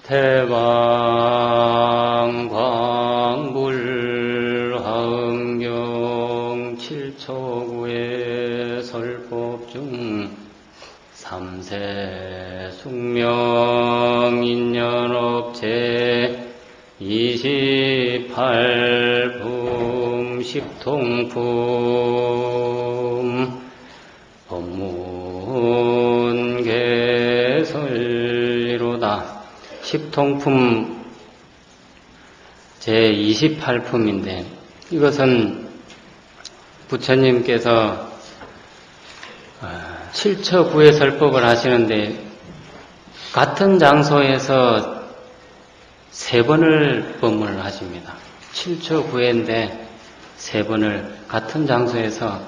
대방광불 하음경 칠초구의 설법 중 삼세 숙명 인연업체 28품 십통품 법문 개설이로다. 십통품 제28품인데 이것은 부처님께서 칠처구의 설법을 하시는데 같은 장소에서 3번을 법문을 하십니다. 칠처구회인데 3번을 같은 장소에서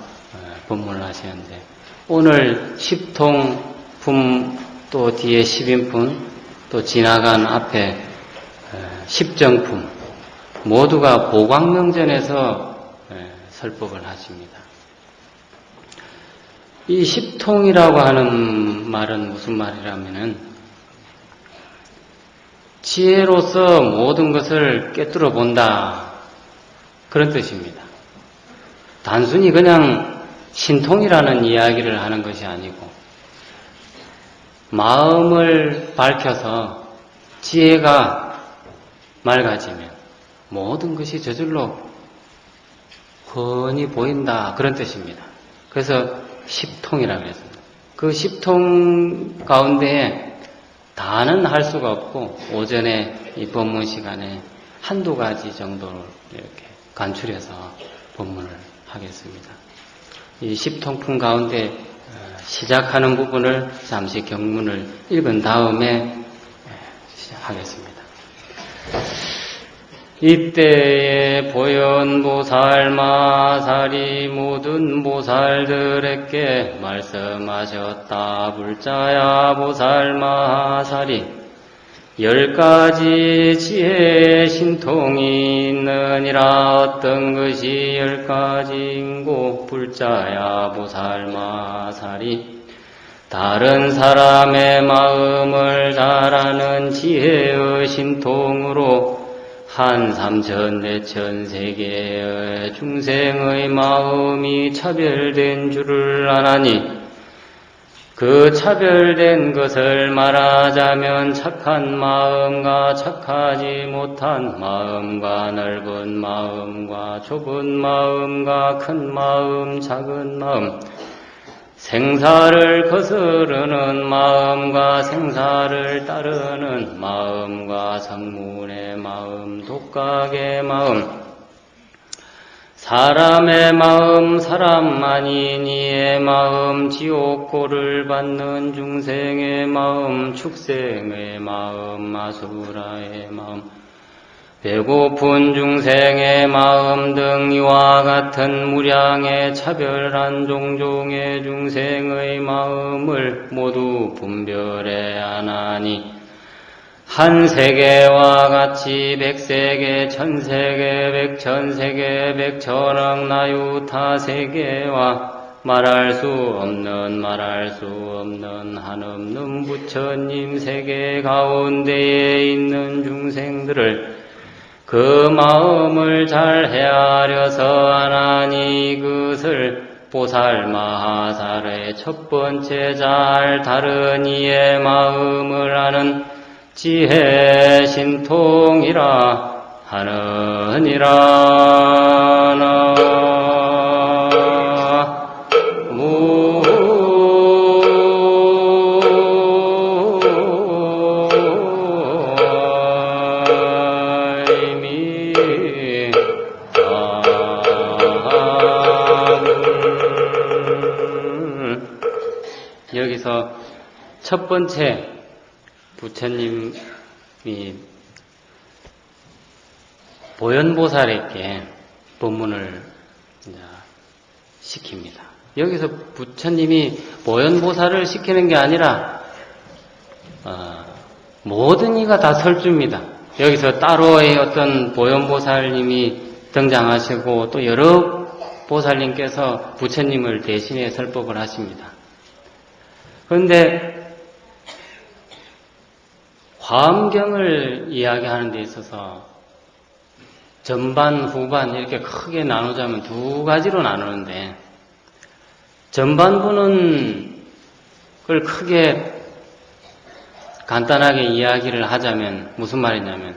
법문을 하시는데 오늘 십통품 또 뒤에 십인품 또 지나간 앞에 십정품 모두가 보광명전에서 설법을 하십니다. 이 십통이라고 하는 말은 무슨 말이라면은 지혜로서 모든 것을 꿰뚫어 본다 그런 뜻입니다. 단순히 그냥 신통이라는 이야기를 하는 것이 아니고 마음을 밝혀서 지혜가 맑아지면 모든 것이 저절로 훤히 보인다 그런 뜻입니다. 그래서 십통이라고 했습니다. 그 십통 가운데에 다는 할 수가 없고 오전에 이 법문 시간에 한두 가지 정도를 이렇게 간추려서 법문을 하겠습니다. 이 십통품 가운데 시작하는 부분을 잠시 경문을 읽은 다음에 하겠습니다. 이때에 보현보살 마살이 모든 보살들에게 말씀하셨다. 불자야 보살 마살이 10가지 지혜의 신통이 있느니라. 어떤 것이 10가지인고 불자야 보살 마살이 다른 사람의 마음을 잘 아는 지혜의 신통으로 한 3천 4천 세계의 중생의 마음이 차별된 줄을 아나니 그 차별된 것을 말하자면 착한 마음과 착하지 못한 마음과 넓은 마음과 좁은 마음과 큰 마음, 작은 마음, 생사를 거스르는 마음과 생사를 따르는 마음과 성문의 마음, 독각의 마음, 사람의 마음, 사람만이 니의 마음, 지옥고를 받는 중생의 마음, 축생의 마음, 아수라의 마음, 배고픈 중생의 마음 등 이와 같은 무량의 차별한 종종의 중생의 마음을 모두 분별해 아나니 한 세계와 같이 100세계, 1000세계, 100,000세계, 100,000억 나유타 세계와 말할 수 없는 한없는 부처님 세계 가운데에 있는 중생들을 그 마음을 잘 헤아려서 아나니 이것을 보살 마하살의 첫 번째 잘 다른 이의 마음을 아는 지혜 신통이라 하느니라. 여기서 첫 번째 부처님이 보현보살에게 법문을 시킵니다. 여기서 부처님이 보현보살을 시키는 게 아니라 모든 이가 다 설주입니다. 여기서 따로의 어떤 보현보살님이 등장하시고 또 여러 보살님께서 부처님을 대신해 설법을 하십니다. 그런데 화엄경을 이야기하는 데 있어서 전반, 후반 이렇게 크게 나누자면 두 가지로 나누는데, 전반부는 그걸 크게 간단하게 이야기를 하자면 무슨 말이냐면,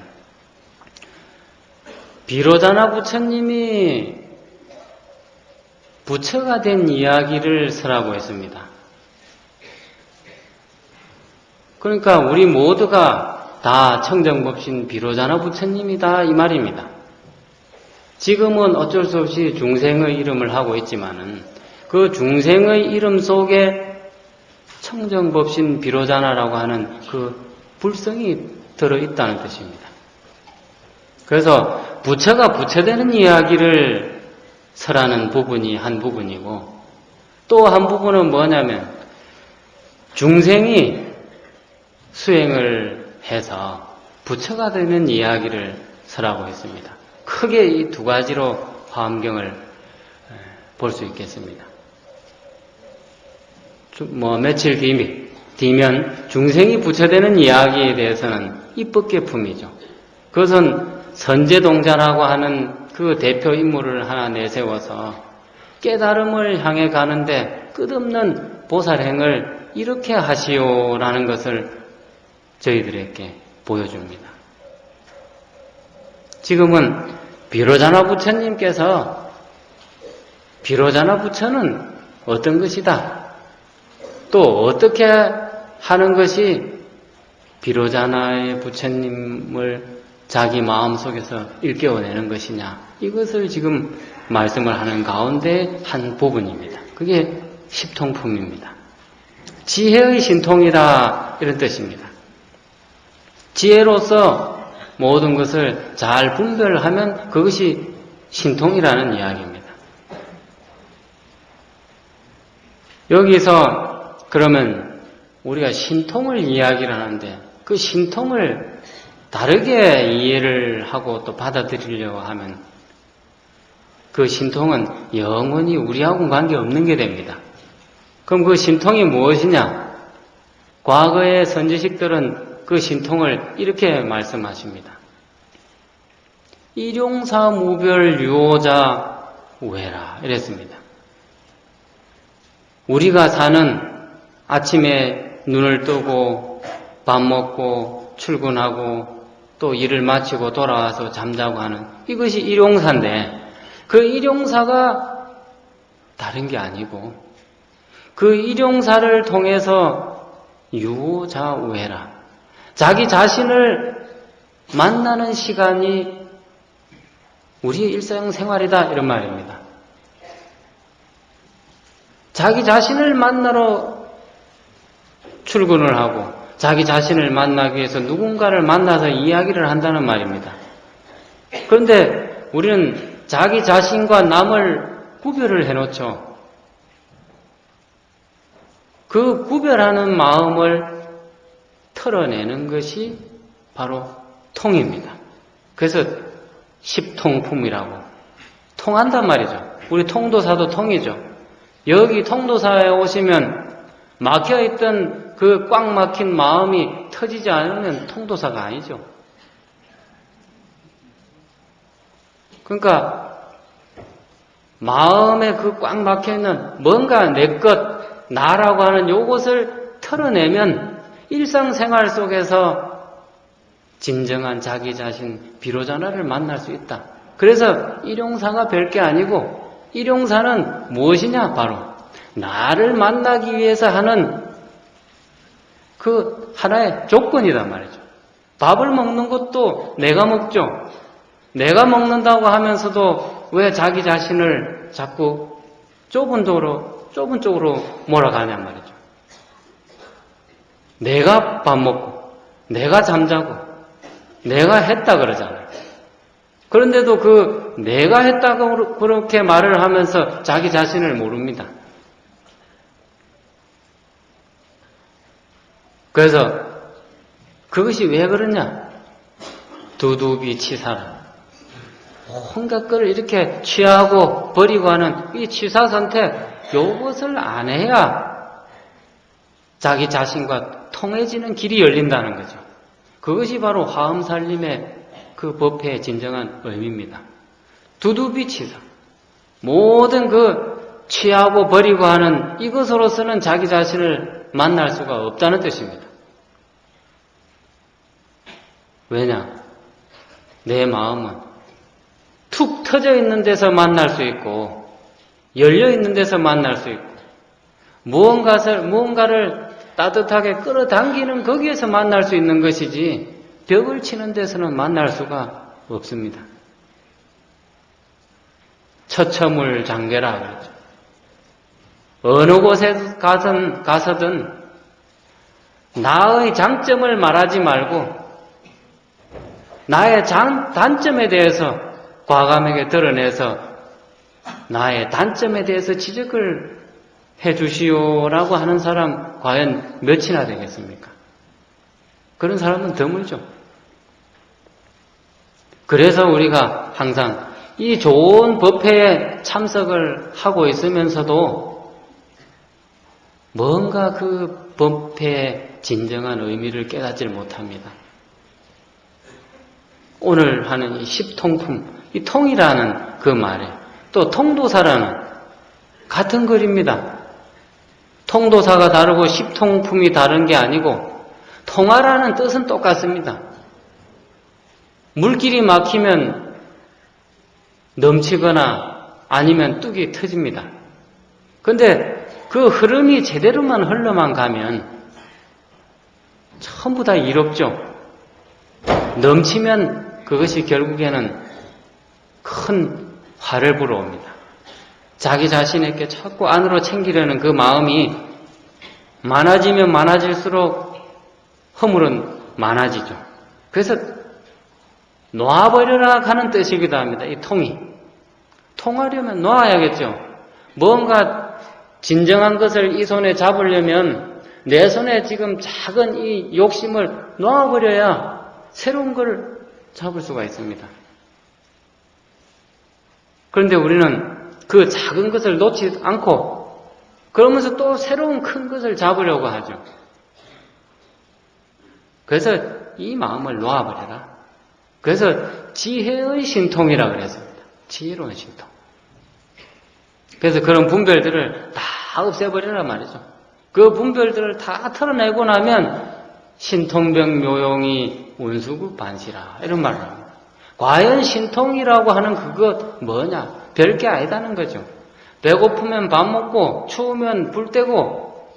비로자나 부처님이 부처가 된 이야기를 서라고 했습니다. 그러니까 우리 모두가 다 청정법신 비로자나 부처님이다 이 말입니다. 지금은 어쩔 수 없이 중생의 이름을 하고 있지만은 그 중생의 이름 속에 청정법신 비로자나라고 하는 그 불성이 들어있다는 뜻입니다. 그래서 부처가 부처되는 이야기를 서라는 부분이 한 부분이고, 또 한 부분은 뭐냐면 중생이 수행을 해서 부처가 되는 이야기를 서라고 했습니다. 크게 이 두 가지로 화엄경을 볼 수 있겠습니다. 며칠 뒤면 중생이 부처되는 이야기에 대해서는 입법계품이죠. 그것은 선제동자라고 하는 그 대표 인물을 하나 내세워서 깨달음을 향해 가는데 끝없는 보살행을 이렇게 하시오라는 것을 저희들에게 보여줍니다. 지금은 비로자나 부처님께서 비로자나 부처는 어떤 것이다, 또 어떻게 하는 것이 비로자나의 부처님을 자기 마음속에서 일깨워내는 것이냐, 이것을 지금 말씀을 하는 가운데 한 부분입니다. 그게 십통품입니다. 지혜의 신통이다 이런 뜻입니다. 지혜로서 모든 것을 잘 분별하면 그것이 신통이라는 이야기입니다. 여기서 그러면 우리가 신통을 이야기를 하는데, 그 신통을 다르게 이해를 하고 또 받아들이려고 하면 그 신통은 영원히 우리하고는 관계없는 게 됩니다. 그럼 그 신통이 무엇이냐? 과거의 선지식들은 그 신통을 이렇게 말씀하십니다. 일용사 무별 유오자 우해라 이랬습니다. 우리가 사는 아침에 눈을 뜨고 밥 먹고 출근하고 또 일을 마치고 돌아와서 잠자고 하는 이것이 일용사인데, 그 일용사가 다른 게 아니고 그 일용사를 통해서 유오자우해라, 자기 자신을 만나는 시간이 우리의 일상생활이다 이런 말입니다. 자기 자신을 만나러 출근을 하고 자기 자신을 만나기 위해서 누군가를 만나서 이야기를 한다는 말입니다. 그런데 우리는 자기 자신과 남을 구별을 해놓죠. 그 구별하는 마음을 털어내는 것이 바로 통입니다. 그래서 십통품이라고 통한단 말이죠. 우리 통도사도 통이죠. 여기 통도사에 오시면 막혀있던 그 꽉 막힌 마음이 터지지 않으면 통도사가 아니죠. 그러니까 마음에 그 꽉 막혀있는 뭔가 내 것, 나라고 하는 요것을 털어내면 일상생활 속에서 진정한 자기 자신 비로자나를 만날 수 있다. 그래서 일용사가 별게 아니고, 일용사는 무엇이냐? 바로 나를 만나기 위해서 하는 그 하나의 조건이란 말이죠. 밥을 먹는 것도 내가 먹죠. 내가 먹는다고 하면서도 왜 자기 자신을 자꾸 좁은 쪽으로 몰아가냔 말이죠. 내가 밥 먹고 내가 잠자고 내가 했다 그러잖아요. 그런데도 그 내가 했다고 그렇게 말을 하면서 자기 자신을 모릅니다. 그래서 그것이 왜 그러냐? 두두비 치사라. 온갖 걸 이렇게 취하고 버리고 하는 이 취사 선택, 요것을 안 해야 자기 자신과 통해지는 길이 열린다는 거죠. 그것이 바로 화엄살림의 그 법회의 진정한 의미입니다. 두두비치사. 모든 그 취하고 버리고 하는 이것으로서는 자기 자신을 만날 수가 없다는 뜻입니다. 왜냐? 내 마음은 툭 터져 있는 데서 만날 수 있고 열려 있는 데서 만날 수 있고 무언가를 따뜻하게 끌어당기는 거기에서 만날 수 있는 것이지 벽을 치는 데서는 만날 수가 없습니다. 처처물 장계라 그러죠. 어느 곳에 가서든 나의 장점을 말하지 말고 나의 단점에 대해서 과감하게 드러내서 나의 단점에 대해서 지적을 해 주시오라고 하는 사람 과연 몇이나 되겠습니까? 그런 사람은 드물죠. 그래서 우리가 항상 이 좋은 법회에 참석을 하고 있으면서도 뭔가 그 법회의 진정한 의미를 깨닫지 못합니다. 오늘 하는 이 십통품, 이 통이라는 그 말에 또 통도사라는 같은 글입니다. 통도사가 다르고 십통품이 다른 게 아니고 통하라는 뜻은 똑같습니다. 물길이 막히면 넘치거나 아니면 뚝이 터집니다. 근데 그 흐름이 제대로만 흘러만 가면 전부 다 이롭죠. 넘치면 그것이 결국에는 큰 화를 불어옵니다. 자기 자신에게 자꾸 안으로 챙기려는 그 마음이 많아지면 많아질수록 허물은 많아지죠. 그래서 놔버려라 하는 뜻이기도 합니다. 이 통이. 통하려면 놔야겠죠. 뭔가 진정한 것을 이 손에 잡으려면 내 손에 지금 작은 이 욕심을 놔버려야 새로운 걸 잡을 수가 있습니다. 그런데 우리는 그 작은 것을 놓지 않고 그러면서 또 새로운 큰 것을 잡으려고 하죠. 그래서 이 마음을 놓아버려라. 그래서 지혜의 신통이라고 그랬습니다. 지혜로운 신통. 그래서 그런 분별들을 다 없애버리란 말이죠. 그 분별들을 다 털어내고 나면 신통병 묘용이 운수구 반시라 이런 말을 합니다. 과연 신통이라고 하는 그것 뭐냐? 별게 아니다는 거죠. 배고프면 밥 먹고 추우면 불 떼고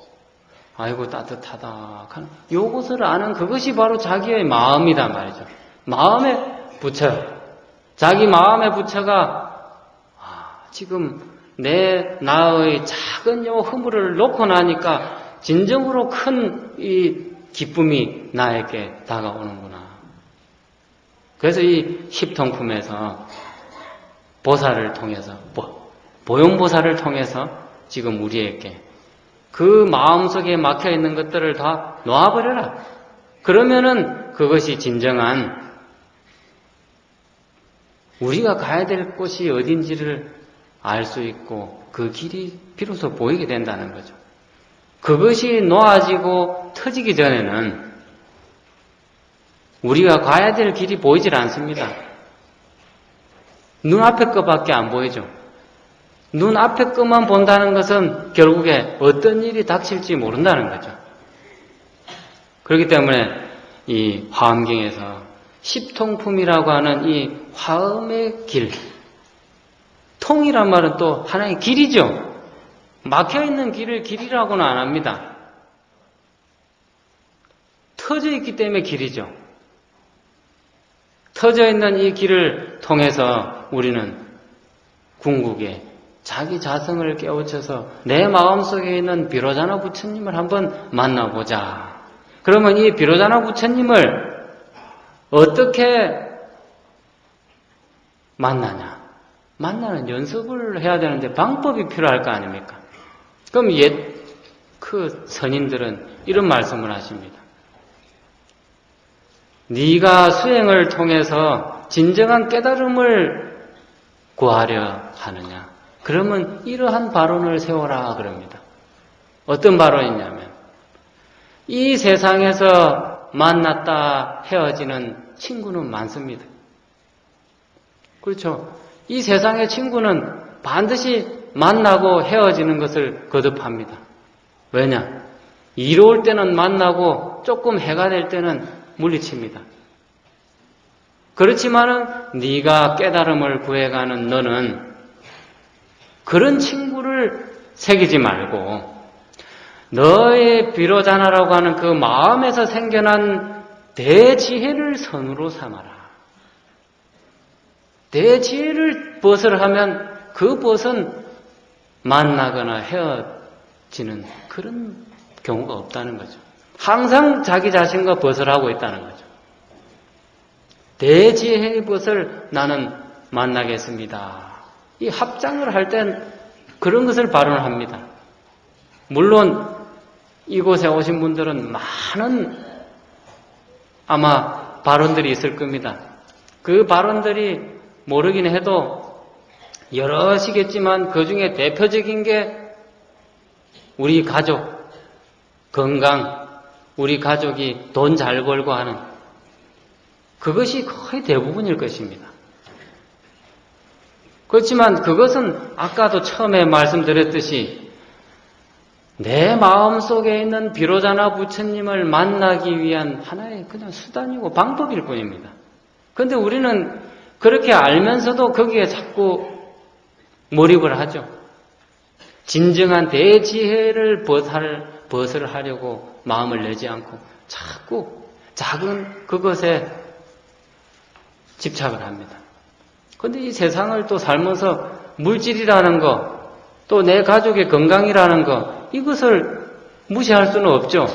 아이고 따뜻하다 하는 요것을 아는 그것이 바로 자기의 마음이다 말이죠. 마음의 부처. 자기 마음의 부처가 지금 나의 작은 요 허물을 놓고 나니까 진정으로 큰 이 기쁨이 나에게 다가오는구나. 그래서 이 십통품에서 보살을 통해서 보용보살을 통해서 지금 우리에게 그 마음속에 막혀있는 것들을 다 놓아버려라. 그러면은 그것이 진정한 우리가 가야 될 곳이 어딘지를 알 수 있고 그 길이 비로소 보이게 된다는 거죠. 그것이 놓아지고 터지기 전에는 우리가 가야 될 길이 보이질 않습니다. 눈앞에 것밖에 안 보이죠. 눈앞에 것만 본다는 것은 결국에 어떤 일이 닥칠지 모른다는 거죠. 그렇기 때문에 이 화엄경에서 십통품이라고 하는 이 화엄의 길, 통이란 말은 또 하나의 길이죠. 막혀있는 길을 길이라고는 안 합니다. 터져 있기 때문에 길이죠. 터져 있는 이 길을 통해서 우리는 궁극에 자기 자성을 깨우쳐서 내 마음속에 있는 비로자나 부처님을 한번 만나보자. 그러면 이 비로자나 부처님을 어떻게 만나냐? 만나는 연습을 해야 되는데 방법이 필요할 거 아닙니까? 그럼 그 선인들은 이런 말씀을 하십니다. 네가 수행을 통해서 진정한 깨달음을 구하려 하느냐? 그러면 이러한 발언을 세워라 그럽니다. 어떤 발언이냐면 이 세상에서 만났다 헤어지는 친구는 많습니다. 그렇죠? 이 세상의 친구는 반드시 만나고 헤어지는 것을 거듭합니다. 왜냐? 이로울 때는 만나고 조금 해가 될 때는 물리칩니다. 그렇지만은 네가 깨달음을 구해가는 너는 그런 친구를 새기지 말고 너의 비로자나라고 하는 그 마음에서 생겨난 대지혜를 선으로 삼아라. 대지혜를 벗을 하면 그 벗은 만나거나 헤어지는 그런 경우가 없다는 거죠. 항상 자기 자신과 벗을 하고 있다는 거죠. 대지혜의 벗을 나는 만나겠습니다. 이 합장을 할 땐 그런 것을 발언합니다. 물론 이곳에 오신 분들은 많은 아마 발언들이 있을 겁니다. 그 발언들이 모르긴 해도 여럿이겠지만 그 중에 대표적인 게 우리 가족 건강, 우리 가족이 돈 잘 벌고 하는 그것이 거의 대부분일 것입니다. 그렇지만 그것은 아까도 처음에 말씀드렸듯이 내 마음속에 있는 비로자나 부처님을 만나기 위한 하나의 그냥 수단이고 방법일 뿐입니다. 그런데 우리는 그렇게 알면서도 거기에 자꾸 몰입을 하죠. 진정한 대지혜를 벗을 하려고 마음을 내지 않고 자꾸 작은 그것에 집착을 합니다. 그런데 이 세상을 또 살면서 물질이라는 거, 또 내 가족의 건강이라는 거, 이것을 무시할 수는 없죠.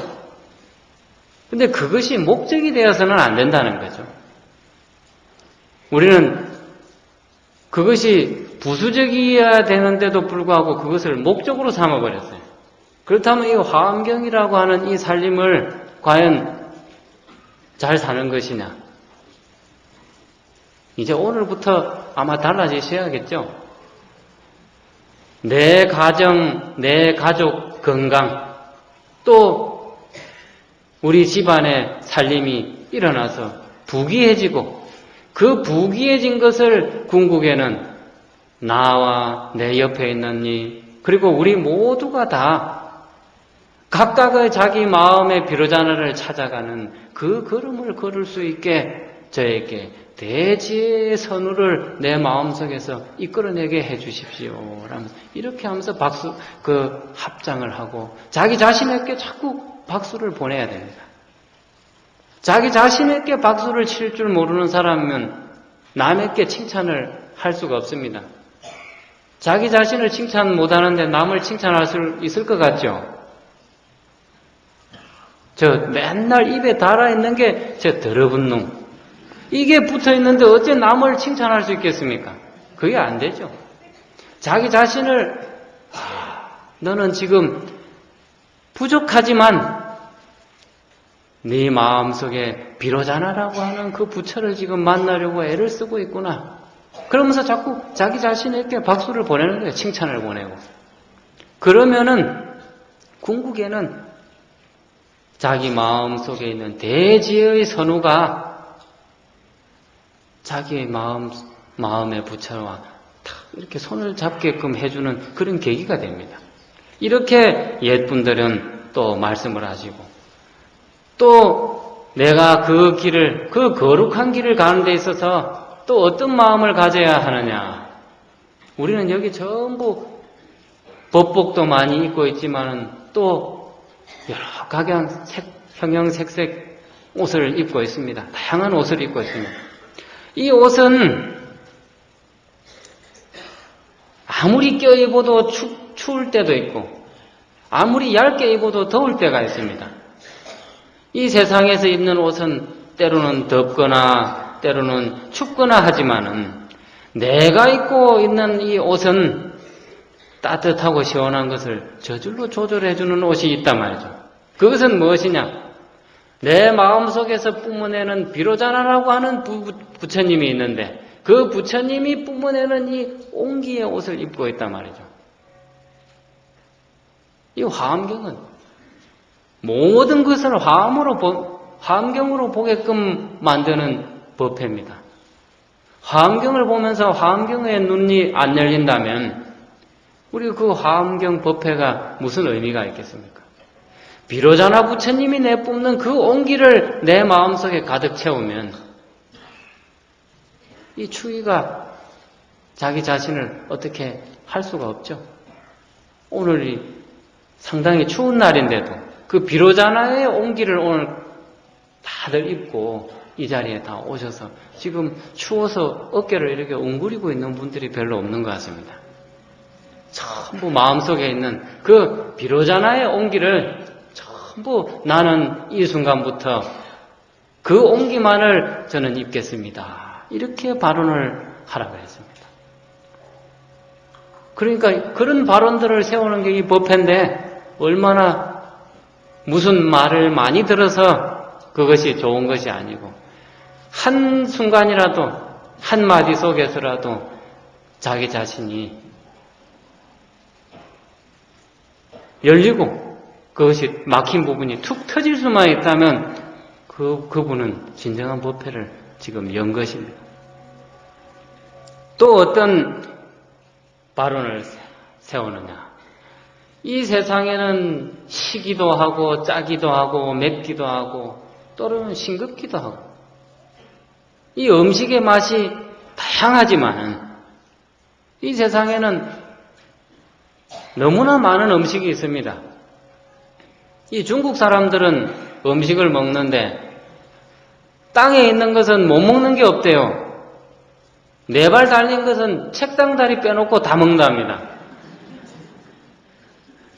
근데 그것이 목적이 되어서는 안 된다는 거죠. 우리는 그것이 부수적이어야 되는데도 불구하고 그것을 목적으로 삼아버렸어요. 그렇다면 이 화엄경이라고 하는 이 살림을 과연 잘 사는 것이냐? 이제 오늘부터 아마 달라지셔야겠죠? 내 가정, 내 가족 건강, 또 우리 집안의 살림이 일어나서 부귀해지고 그 부귀해진 것을 궁극에는 나와 내 옆에 있는 이 그리고 우리 모두가 다 각각의 자기 마음의 비로자나를 찾아가는 그 걸음을 걸을 수 있게 저에게 대지혜의 선우를 내 마음속에서 이끌어내게 해주십시오. 라면서 이렇게 하면서 합장을 하고 자기 자신에게 자꾸 박수를 보내야 됩니다. 자기 자신에게 박수를 칠 줄 모르는 사람은 남에게 칭찬을 할 수가 없습니다. 자기 자신을 칭찬 못하는데 남을 칭찬할 수 있을 것 같죠? 저 맨날 입에 달아있는 게 저 더러운 놈. 이게 붙어있는데 어째 남을 칭찬할 수 있겠습니까? 그게 안 되죠. 자기 자신을 너는 지금 부족하지만 네 마음속에 비로자나라고 하는 그 부처를 지금 만나려고 애를 쓰고 있구나. 그러면서 자꾸 자기 자신에게 박수를 보내는 거예요. 칭찬을 보내고. 그러면은 궁극에는 자기 마음속에 있는 대지혜의 선우가 자기의 마음의 부처와 탁 이렇게 손을 잡게끔 해주는 그런 계기가 됩니다. 이렇게 옛분들은 또 말씀을 하시고 또 내가 그 길을, 그 거룩한 길을 가는 데 있어서 또 어떤 마음을 가져야 하느냐. 우리는 여기 전부 법복도 많이 입고 있지만 또 여러 각양 형형색색 옷을 입고 있습니다. 다양한 옷을 입고 있습니다. 이 옷은 아무리 껴입어도 추울 때도 있고 아무리 얇게 입어도 더울 때가 있습니다. 이 세상에서 입는 옷은 때로는 덥거나 때로는 춥거나 하지만은 내가 입고 있는 이 옷은 따뜻하고 시원한 것을 저절로 조절해주는 옷이 있단 말이죠. 그것은 무엇이냐? 내 마음속에서 뿜어내는 비로자나라고 하는 부처님이 있는데 그 부처님이 뿜어내는 이 온기의 옷을 입고 있단 말이죠. 이 화엄경은 모든 것을 화엄으로 화엄경으로 보게끔 만드는 법회입니다. 화엄경을 보면서 화엄경의 눈이 안 열린다면 우리 그 화엄경 법회가 무슨 의미가 있겠습니까? 비로자나 부처님이 내뿜는 그 온기를 내 마음속에 가득 채우면 이 추위가 자기 자신을 어떻게 할 수가 없죠. 오늘이 상당히 추운 날인데도 그 비로자나의 온기를 오늘 다들 입고 이 자리에 다 오셔서 지금 추워서 어깨를 이렇게 웅그리고 있는 분들이 별로 없는 것 같습니다. 전부 마음속에 있는 그 비로자나의 온기를 전부 나는 이 순간부터 그 온기만을 저는 입겠습니다. 이렇게 발언을 하라고 했습니다. 그러니까 그런 발언들을 세우는 게 이 법회인데 얼마나 무슨 말을 많이 들어서 그것이 좋은 것이 아니고 한 순간이라도 한 마디 속에서라도 자기 자신이 열리고 그것이 막힌 부분이 툭 터질 수만 있다면 그분은 진정한 법회를 지금 연 것입니다. 또 어떤 발언을 세우느냐. 이 세상에는 시기도 하고 짜기도 하고 맵기도 하고 또는 싱겁기도 하고 이 음식의 맛이 다양하지만 이 세상에는 너무나 많은 음식이 있습니다. 이 중국 사람들은 음식을 먹는데 땅에 있는 것은 못 먹는 게 없대요. 네 발 달린 것은 책상 다리 빼놓고 다 먹는답니다.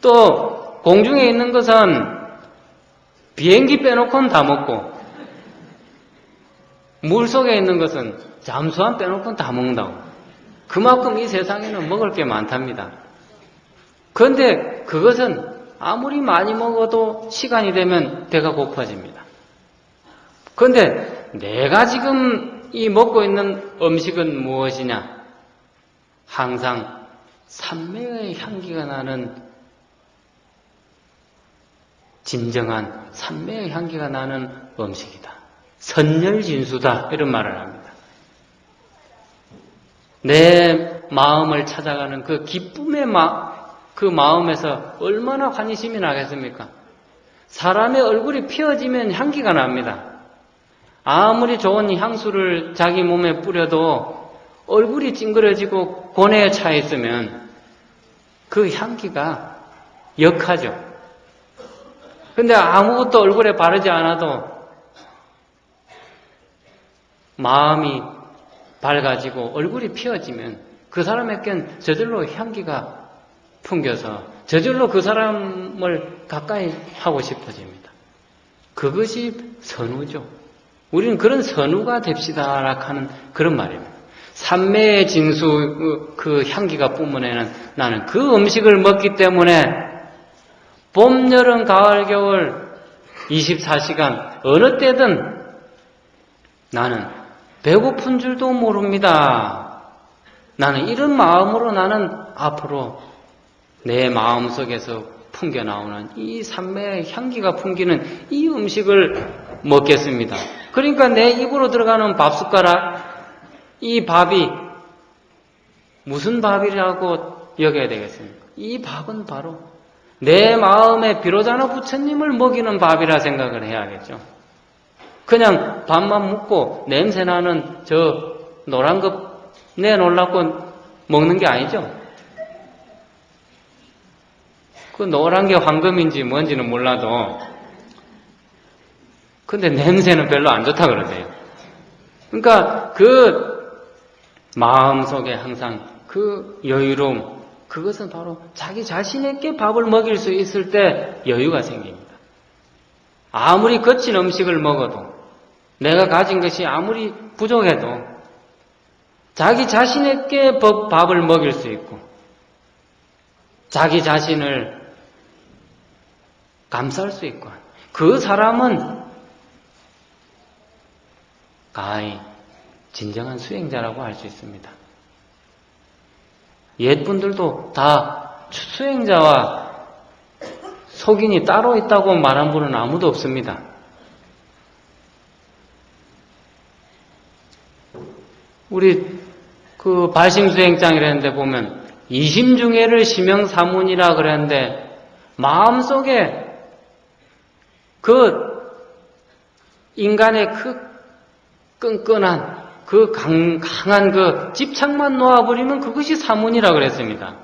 또 공중에 있는 것은 비행기 빼놓고는 다 먹고 물속에 있는 것은 잠수함 빼놓고는 다 먹는다고. 그만큼 이 세상에는 먹을 게 많답니다. 그런데 그것은 아무리 많이 먹어도 시간이 되면 배가 고파집니다. 그런데 내가 지금 이 먹고 있는 음식은 무엇이냐? 항상 삼매의 향기가 나는 진정한 삼매의 향기가 나는 음식이다. 선열진수다. 이런 말을 합니다. 내 마음을 찾아가는 그 기쁨의 그 마음에서 얼마나 환희심이 나겠습니까? 사람의 얼굴이 피어지면 향기가 납니다. 아무리 좋은 향수를 자기 몸에 뿌려도 얼굴이 찡그러지고 고뇌에 차 있으면 그 향기가 역하죠. 근데 아무것도 얼굴에 바르지 않아도 마음이 밝아지고 얼굴이 피어지면 그 사람에겐 저절로 향기가 풍겨서 저절로 그 사람을 가까이 하고 싶어집니다. 그것이 선우죠. 우리는 그런 선우가 됩시다 하는 그런 말입니다. 삼매의 진수 그 향기가 뿜어내는 나는 그 음식을 먹기 때문에 봄, 여름, 가을, 겨울 24시간 어느 때든 나는 배고픈 줄도 모릅니다. 나는 이런 마음으로 나는 앞으로 내 마음속에서 풍겨나오는 이 삼매의 향기가 풍기는 이 음식을 먹겠습니다. 그러니까 내 입으로 들어가는 밥숟가락, 이 밥이 무슨 밥이라고 여겨야 되겠습니까? 이 밥은 바로 내 마음에 비로자나 부처님을 먹이는 밥이라 생각을 해야겠죠. 그냥 밥만 먹고 냄새나는 저 노란 거 내놓으려고 먹는 게 아니죠. 그 노란 게 황금인지 뭔지는 몰라도 근데 냄새는 별로 안 좋다 그러세요. 그러니까 그 마음속에 항상 그 여유로움, 그것은 바로 자기 자신에게 밥을 먹일 수 있을 때 여유가 생깁니다. 아무리 거친 음식을 먹어도 내가 가진 것이 아무리 부족해도 자기 자신에게 밥을 먹일 수 있고 자기 자신을 감쌀 수 있고 그 사람은 가히 진정한 수행자라고 할 수 있습니다. 옛분들도 다 수행자와 속인이 따로 있다고 말한 분은 아무도 없습니다. 우리 그 발심수행장이라는데 보면 이심중해를 심영사문이라 그랬는데 마음속에 그 인간의 그 끈끈한 그 강한 그 집착만 놓아버리면 그것이 사문이라 그랬습니다.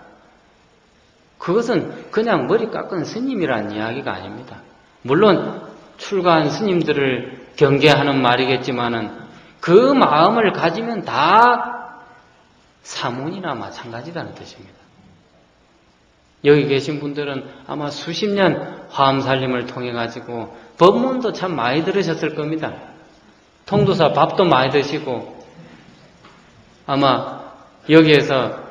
그것은 그냥 머리 깎은 스님이라는 이야기가 아닙니다. 물론 출가한 스님들을 경계하는 말이겠지만은 그 마음을 가지면 다 사문이나 마찬가지라는 뜻입니다. 여기 계신 분들은 아마 수십 년 화엄살림을 통해 가지고 법문도 참 많이 들으셨을 겁니다. 통도사 밥도 많이 드시고 아마 여기에서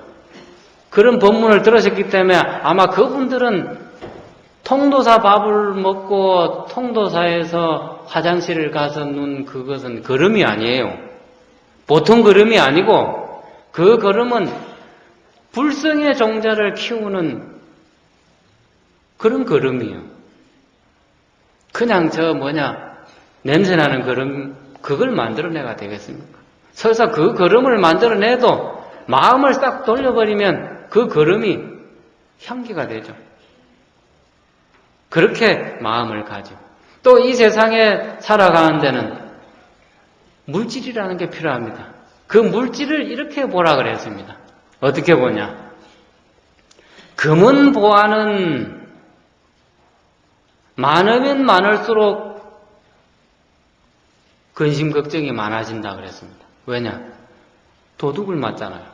그런 법문을 들으셨기 때문에 아마 그분들은 통도사 밥을 먹고 통도사에서 화장실을 가서 눈 그것은 걸음이 아니에요. 보통 걸음이 아니고 그 걸음은 불성의 종자를 키우는 그런 걸음이에요. 그냥 냄새나는 걸음 그걸 만들어내가 되겠습니까? 설사 그 걸음을 만들어내도 마음을 싹 돌려버리면 그 걸음이 향기가 되죠. 그렇게 마음을 가지고 또 이 세상에 살아가는 데는 물질이라는 게 필요합니다. 그 물질을 이렇게 보라 그랬습니다. 어떻게 보냐? 금은 보화는 많으면 많을수록 근심 걱정이 많아진다 그랬습니다. 왜냐? 도둑을 맞잖아요.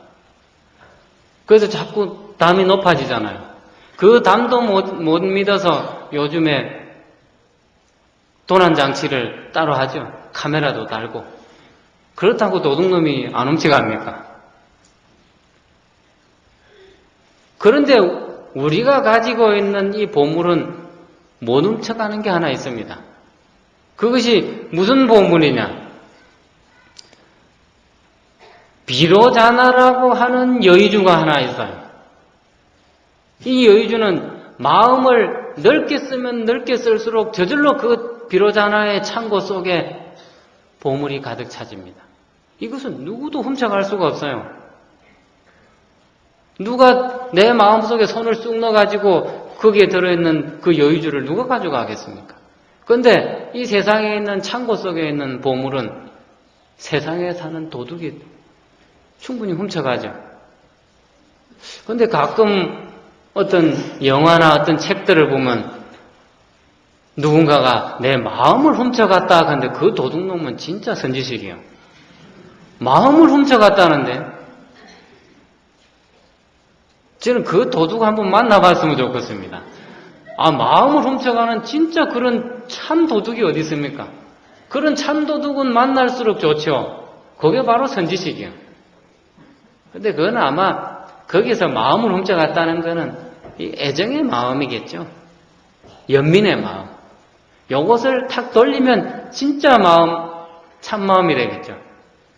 그래서 자꾸 담이 높아지잖아요. 그 담도 못 믿어서 요즘에 도난장치를 따로 하죠. 카메라도 달고. 그렇다고 도둑놈이 안 훔쳐갑니까? 그런데 우리가 가지고 있는 이 보물은 못 훔쳐가는 게 하나 있습니다. 그것이 무슨 보물이냐? 비로자나라고 하는 여의주가 하나 있어요. 이 여의주는 마음을 넓게 쓰면 넓게 쓸수록 저절로 그 비로자나의 창고 속에 보물이 가득 차집니다. 이것은 누구도 훔쳐갈 수가 없어요. 누가 내 마음속에 손을 쑥 넣어가지고 거기에 들어있는 그 여의주를 누가 가져가겠습니까? 그런데 이 세상에 있는 창고 속에 있는 보물은 세상에 사는 도둑이 충분히 훔쳐가죠. 그런데 가끔 어떤 영화나 어떤 책들을 보면 누군가가 내 마음을 훔쳐갔다 하는데 그 도둑놈은 진짜 선지식이에요. 마음을 훔쳐갔다는데 저는 그 도둑 한번 만나봤으면 좋겠습니다. 마음을 훔쳐가는 진짜 그런 참 도둑이 어디 있습니까? 그런 참 도둑은 만날수록 좋죠. 그게 바로 선지식이에요. 근데 그건 아마 거기서 마음을 훔쳐갔다는 거는 이 애정의 마음이겠죠. 연민의 마음. 요것을 탁 돌리면 진짜 마음, 참 마음이 되겠죠.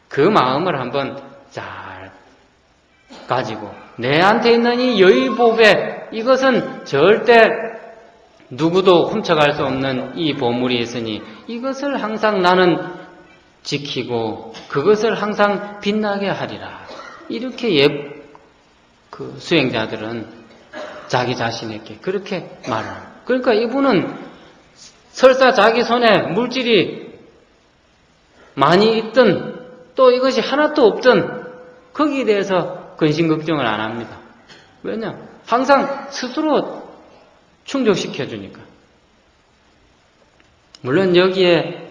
그 마음을 한번 잘 가지고 내한테 있는 이 여의보배 이것은 절대 누구도 훔쳐갈 수 없는 이 보물이 있으니 이것을 항상 나는 지키고 그것을 항상 빛나게 하리라. 이렇게 그 수행자들은 자기 자신에게 그렇게 말합니다. 그러니까 이분은 설사 자기 손에 물질이 많이 있든 또 이것이 하나도 없든 거기에 대해서 근심 걱정을 안 합니다. 왜냐? 항상 스스로 충족시켜주니까. 물론 여기에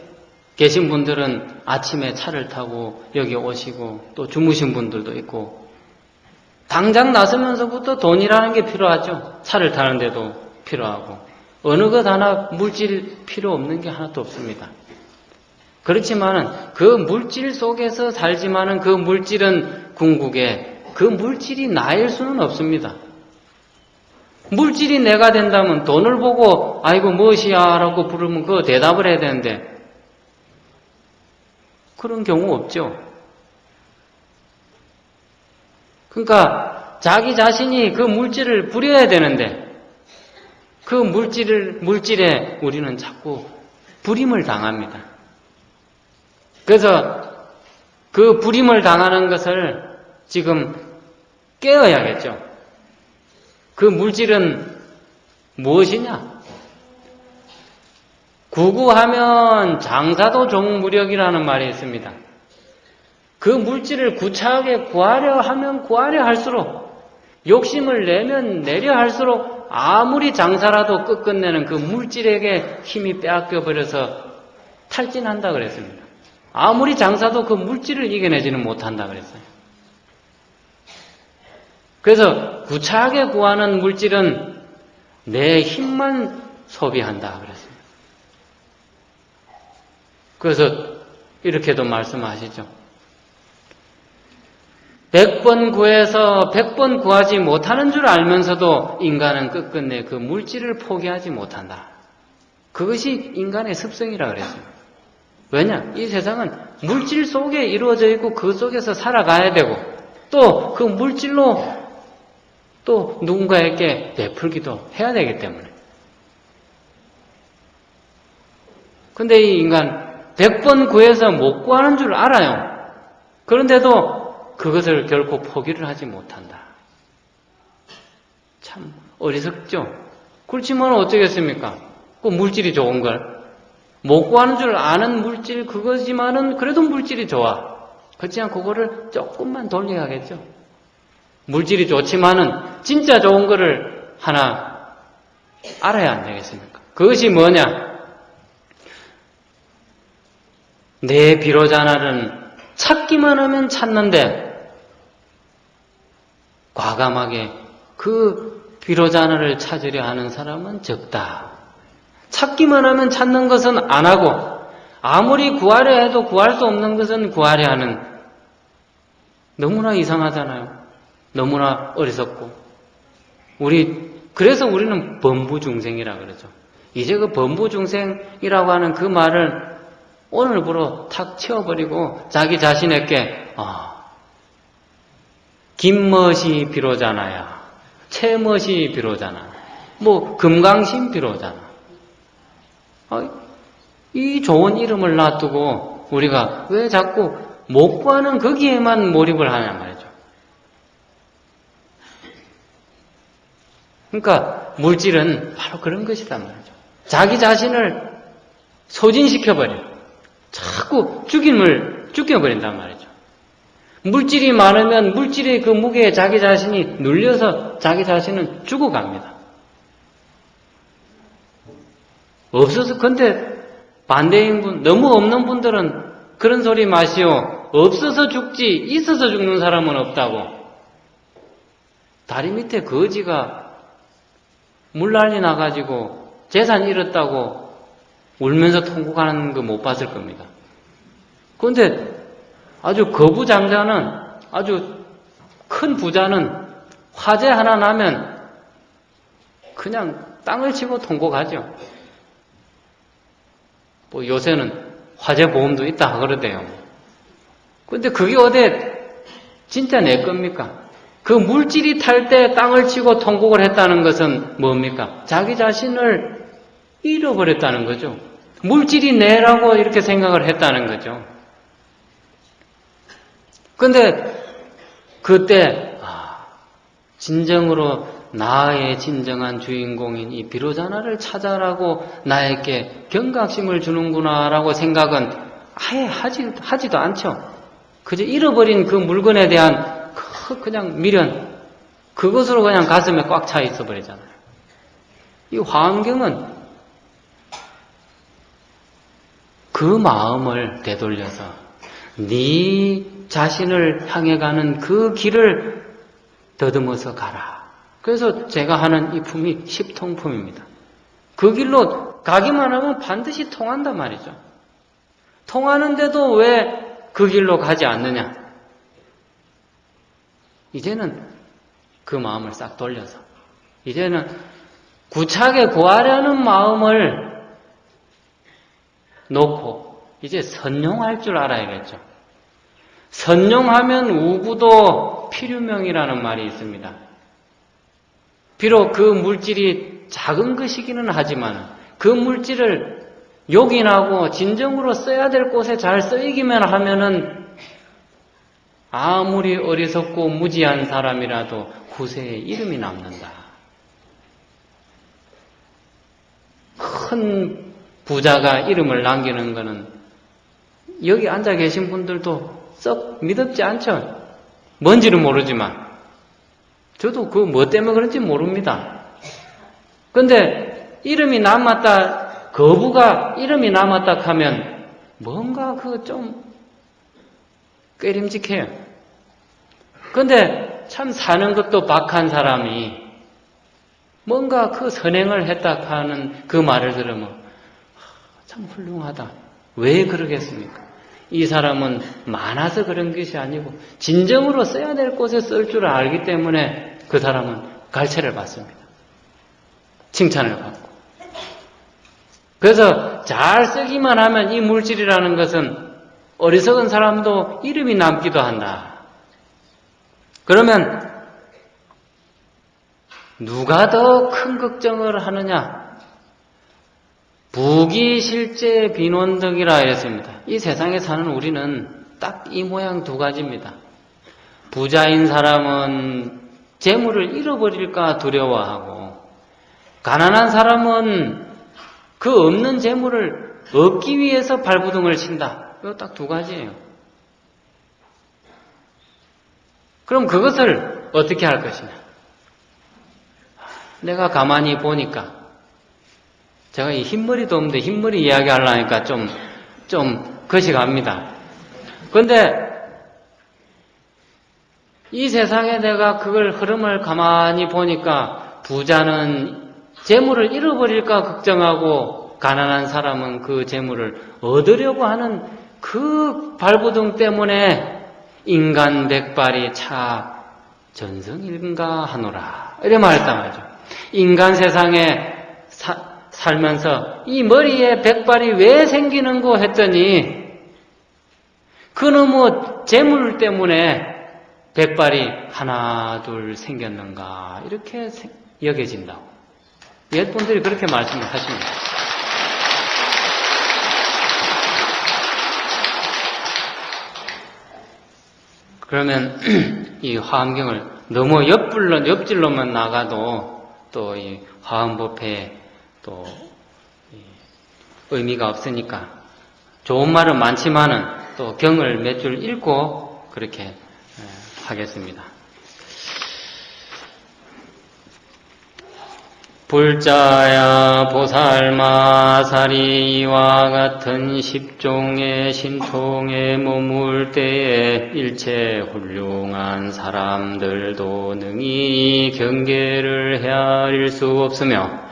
계신 분들은 아침에 차를 타고 여기 오시고 또 주무신 분들도 있고 당장 나서면서부터 돈이라는 게 필요하죠. 차를 타는데도 필요하고 어느 것 하나 물질 필요 없는 게 하나도 없습니다. 그렇지만은 그 물질 속에서 살지만은 그 물질은 궁극에 그 물질이 나일 수는 없습니다. 물질이 내가 된다면 돈을 보고 아이고 무엇이야 라고 부르면 그 대답을 해야 되는데 그런 경우 없죠. 그러니까 자기 자신이 그 물질을 부려야 되는데 그 물질에 우리는 자꾸 부림을 당합니다. 그래서 그 불임을 당하는 것을 지금 깨어야겠죠. 그 물질은 무엇이냐? 구구하면 장사도 종무력이라는 말이 있습니다. 그 물질을 구차하게 구하려 하면 구하려 할수록, 욕심을 내면 내려 할수록 아무리 장사라도 끝끝내는 그 물질에게 힘이 빼앗겨 버려서 탈진한다 그랬습니다. 아무리 장사도 그 물질을 이겨내지는 못한다 그랬어요. 그래서 구차하게 구하는 물질은 내 힘만 소비한다 그랬습니다. 그래서 이렇게도 말씀하시죠. 100번 구해서 100번 구하지 못하는 줄 알면서도 인간은 끝끝내 그 물질을 포기하지 못한다. 그것이 인간의 습성이라 그랬어요. 왜냐? 이 세상은 물질 속에 이루어져 있고 그 속에서 살아가야 되고 또 그 물질로 또 누군가에게 베풀기도 해야 되기 때문에. 근데 이 인간 100번 구해서 못 구하는 줄 알아요. 그런데도 그것을 결코 포기를 하지 못한다. 참 어리석죠? 그렇지만 어쩌겠습니까? 그 물질이 좋은 걸. 못 구하는 줄 아는 물질 그거지만은 그래도 물질이 좋아. 그렇지만 그거를 조금만 돌려야겠죠. 물질이 좋지만은 진짜 좋은 거를 하나 알아야 안 되겠습니까? 그것이 뭐냐? 내 비로자나는 찾기만 하면 찾는데 과감하게 그 비로자나를 찾으려 하는 사람은 적다. 찾기만 하면 찾는 것은 안 하고 아무리 구하려 해도 구할 수 없는 것은 구하려 하는, 너무나 이상하잖아요. 너무나 어리석고. 그래서 우리는 범부중생이라 그러죠. 이제 그 범부중생이라고 하는 그 말을 오늘부로 탁 치워버리고 자기 자신에게 김멋이 비로자나야, 채멋이 비로자나, 금강신 비로자나, 이 좋은 이름을 놔두고 우리가 왜 자꾸 못 구하는 거기에만 몰입을 하냐 말이죠. 그러니까 물질은 바로 그런 것이단 말이죠. 자기 자신을 소진시켜버려. 자꾸 죽여버린단 말이죠. 물질이 많으면 물질의 그 무게에 자기 자신이 눌려서 자기 자신은 죽어갑니다. 없어서, 근데 반대인 분, 너무 없는 분들은 그런 소리 마시오. 없어서 죽지 있어서 죽는 사람은 없다고. 다리 밑에 거지가 물난리 나가지고 재산 잃었다고 울면서 통곡하는 거 못 봤을 겁니다. 그런데 아주 거부장자는, 아주 큰 부자는 화재 하나 나면 그냥 땅을 치고 통곡하죠. 요새는 화재 보험도 있다 그러대요. 근데 그게 어디 진짜 내 겁니까? 그 물질이 탈 때 땅을 치고 통곡을 했다는 것은 뭡니까? 자기 자신을 잃어버렸다는 거죠. 물질이 내라고 이렇게 생각을 했다는 거죠. 근데 그때 진정으로 나의 진정한 주인공인 이 비로자나를 찾아라고 나에게 경각심을 주는구나라고 생각은 아예 하지도 않죠. 그저 잃어버린 그 물건에 대한 그냥 미련, 그것으로 그냥 가슴에 꽉 차 있어 버리잖아요. 이 화엄경은 그 마음을 되돌려서 네 자신을 향해 가는 그 길을 더듬어서 가라. 그래서 제가 하는 이 품이 십통품입니다. 그 길로 가기만 하면 반드시 통한단 말이죠. 통하는데도 왜 그 길로 가지 않느냐? 이제는 그 마음을 싹 돌려서, 이제는 구차하게 구하려는 마음을 놓고 이제 선용할 줄 알아야겠죠. 선용하면 우구도 필유명이라는 말이 있습니다. 비록 그 물질이 작은 것이기는 하지만 그 물질을 용인하고 진정으로 써야 될 곳에 잘 쓰이기만 하면은 아무리 어리석고 무지한 사람이라도 후세에 이름이 남는다. 큰 부자가 이름을 남기는 것은 여기 앉아 계신 분들도 썩 믿음지 않죠? 뭔지는 모르지만 저도 그 뭐 때문에 그런지 모릅니다. 근데 이름이 남았다, 거부가 이름이 남았다 하면 뭔가 그 좀 꾀림직해요. 근데 참 사는 것도 박한 사람이 뭔가 그 선행을 했다 하는 그 말을 들으면 참 훌륭하다. 왜 그러겠습니까? 이 사람은 많아서 그런 것이 아니고 진정으로 써야 될 곳에 쓸 줄 알기 때문에 그 사람은 갈채를 받습니다. 칭찬을 받고. 그래서 잘 쓰기만 하면 이 물질이라는 것은 어리석은 사람도 이름이 남기도 한다. 그러면 누가 더 큰 걱정을 하느냐? 부귀실제 빈원덕이라 했습니다. 이 세상에 사는 우리는 딱 이 모양 두 가지입니다. 부자인 사람은 재물을 잃어버릴까 두려워하고, 가난한 사람은 그 없는 재물을 얻기 위해서 발부둥을 친다. 이거 딱 두 가지예요. 그럼 그것을 어떻게 할 것이냐? 내가 가만히 보니까 제가 이 흰머리도 없는데 흰머리 이야기하려니까 좀 것이 갑니다. 근데 이 세상에 내가 그걸 흐름을 가만히 보니까 부자는 재물을 잃어버릴까 걱정하고 가난한 사람은 그 재물을 얻으려고 하는 그 발부둥 때문에 인간 백발이 차 전성일가 하노라 이래 말했단 말이죠. 인간 세상에 살면서 이 머리에 백발이 왜 생기는고 했더니 그놈의 재물 때문에 백발이 하나 둘 생겼는가 이렇게 여겨진다고. 옛분들이 그렇게 말씀을 하십니다. 그러면 이 화엄경을 너무 옆질로만 나가도 또 이 화엄법회에 또 의미가 없으니까 좋은 말은 많지만은 또 경을 몇 줄 읽고 그렇게 하겠습니다. 불자야 보살마살이 이와 같은 십종의 신통에 머물 때에 일체 훌륭한 사람들도 능히 경계를 헤아릴 수 없으며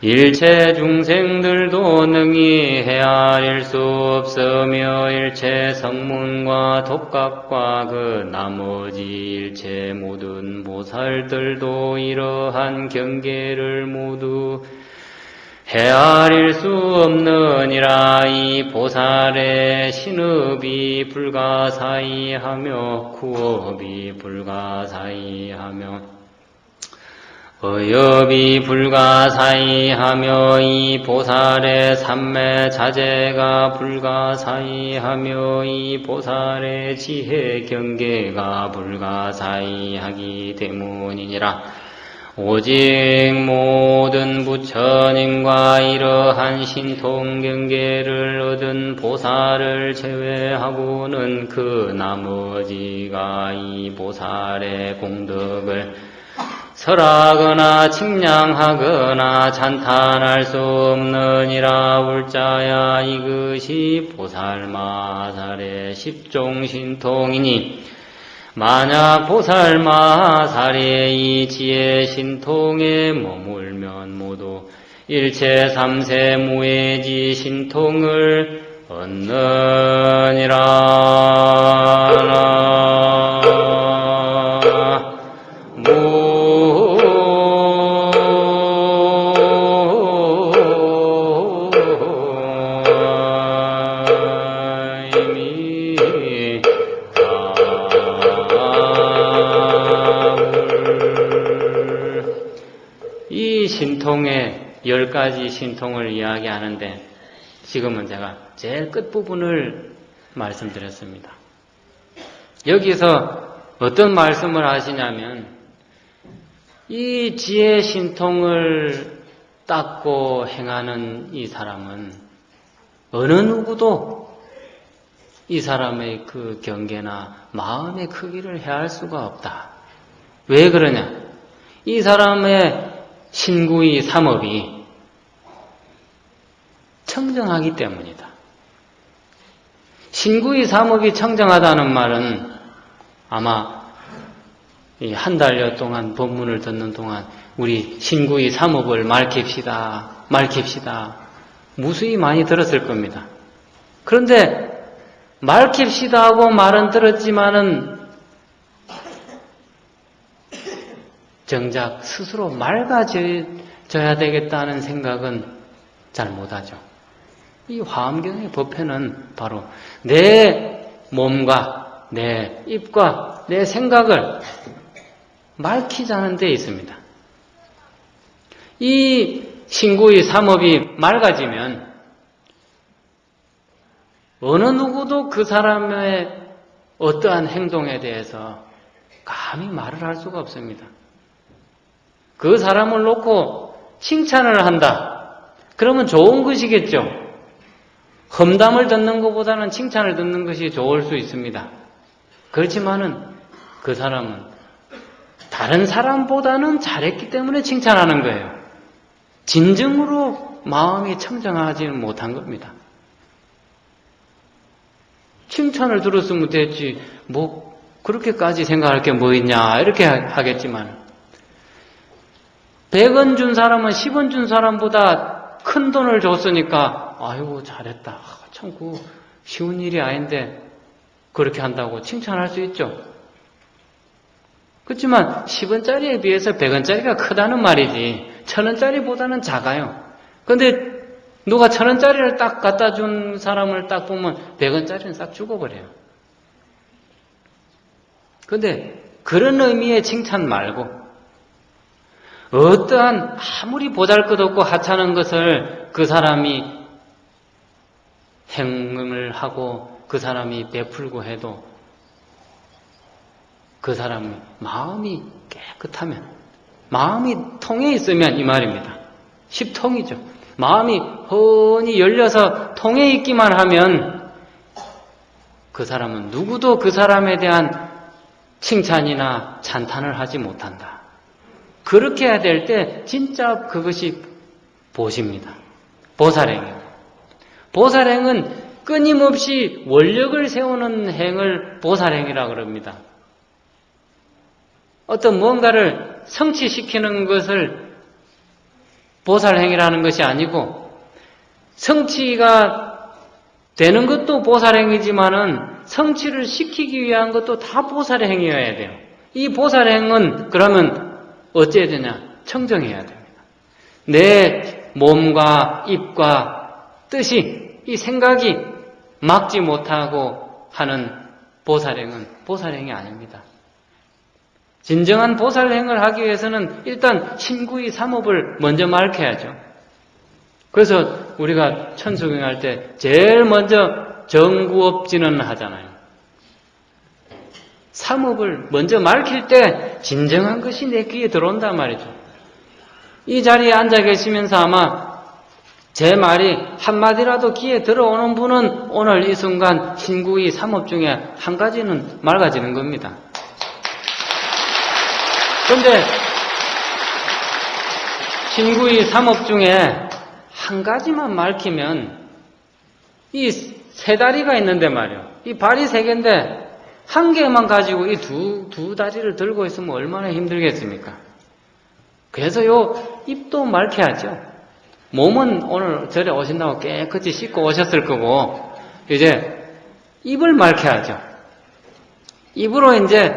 일체 중생들도 능히 헤아릴 수 없으며 일체 성문과 독각과 그 나머지 일체 모든 보살들도 이러한 경계를 모두 헤아릴 수 없느니라. 이 보살의 신업이 불가사의하며 구업이 불가사의하며 어엽이 불가사의하며 이 보살의 삼매 자제가 불가사의하며 이 보살의 지혜 경계가 불가사의하기 때문이니라. 오직 모든 부처님과 이러한 신통 경계를 얻은 보살을 제외하고는 그 나머지가 이 보살의 공덕을 설하거나 칭량하거나 찬탄할 수 없느니라. 울자야 이것이 보살마살의 십종신통이니 만약 보살마살의 이 지혜 신통에 머물면 모두 일체 삼세 무해지 신통을 얻느니라. 이 신통의 10가지 신통을 이야기하는데 지금은 제가 제일 끝부분을 말씀드렸습니다. 여기서 어떤 말씀을 하시냐면 이 지혜 신통을 닦고 행하는 이 사람은 어느 누구도 이 사람의 그 경계나 마음의 크기를 헤아릴 수가 없다. 왜 그러냐? 이 사람의 신구의 삼업이 청정하기 때문이다. 신구의 삼업이 청정하다는 말은 아마 한 달여 동안 법문을 듣는 동안 우리 신구의 삼업을 말킵시다. 무수히 많이 들었을 겁니다. 그런데 말킵시다 하고 말은 들었지만은 정작 스스로 맑아져야 되겠다는 생각은 잘 못하죠. 이 화엄경의 법회는 바로 내 몸과 내 입과 내 생각을 맑히자는 데 있습니다. 이 신구의 삼업이 맑아지면 어느 누구도 그 사람의 어떠한 행동에 대해서 감히 말을 할 수가 없습니다. 그 사람을 놓고 칭찬을 한다. 그러면 좋은 것이겠죠. 험담을 듣는 것보다는 칭찬을 듣는 것이 좋을 수 있습니다. 그렇지만은 그 사람은 다른 사람보다는 잘했기 때문에 칭찬하는 거예요. 진정으로 마음이 청정하지는 못한 겁니다. 칭찬을 들었으면 됐지 뭐 그렇게까지 생각할 게 뭐 있냐 이렇게 하겠지만 100원 준 사람은 10원 준 사람보다 큰 돈을 줬으니까 아이고 잘했다. 참 그 쉬운 일이 아닌데 그렇게 한다고 칭찬할 수 있죠. 그렇지만 10원짜리에 비해서 100원짜리가 크다는 말이지 1000원짜리보다는 작아요. 그런데 누가 1000원짜리를 딱 갖다 준 사람을 딱 보면 100원짜리는 싹 죽어버려요. 그런데 그런 의미의 칭찬 말고 어떠한 아무리 보잘것없고 하찮은 것을 그 사람이 행을 하고 그 사람이 베풀고 해도 그 사람이 마음이 깨끗하면 마음이 통해 있으면 이 말입니다. 십통이죠. 마음이 훤히 열려서 통해 있기만 하면 그 사람은 누구도 그 사람에 대한 칭찬이나 찬탄을 하지 못한다. 그렇게 해야 될 때 진짜 그것이 보시입니다. 보살행이에요. 보살행은 끊임없이 원력을 세우는 행을 보살행이라고 그럽니다. 어떤 뭔가를 성취시키는 것을 보살행이라는 것이 아니고 성취가 되는 것도 보살행이지만은 성취를 시키기 위한 것도 다 보살행이어야 돼요. 이 보살행은 그러면 어찌해야 되냐? 청정해야 됩니다. 내 몸과 입과 뜻이 이 생각이 막지 못하고 하는 보살행은 보살행이 아닙니다. 진정한 보살행을 하기 위해서는 일단 신구의 삼업을 먼저 맑혀야죠. 그래서 우리가 천수경할 때 제일 먼저 정구업진은 하잖아요. 삼업을 먼저 맑힐 때 진정한 것이 내 귀에 들어온단 말이죠. 이 자리에 앉아 계시면서 아마 제 말이 한마디라도 귀에 들어오는 분은 오늘 이 순간 신구의 삼업 중에 한 가지는 맑아지는 겁니다. 그런데 신구의 삼업 중에 한 가지만 맑히면 이 세 다리가 있는데 말이에요. 이 발이 세 개인데 한 개만 가지고 이 두 다리를 들고 있으면 얼마나 힘들겠습니까? 그래서 요 입도 맑혀야죠. 몸은 오늘 절에 오신다고 깨끗이 씻고 오셨을 거고 이제 입을 맑혀야죠. 입으로 이제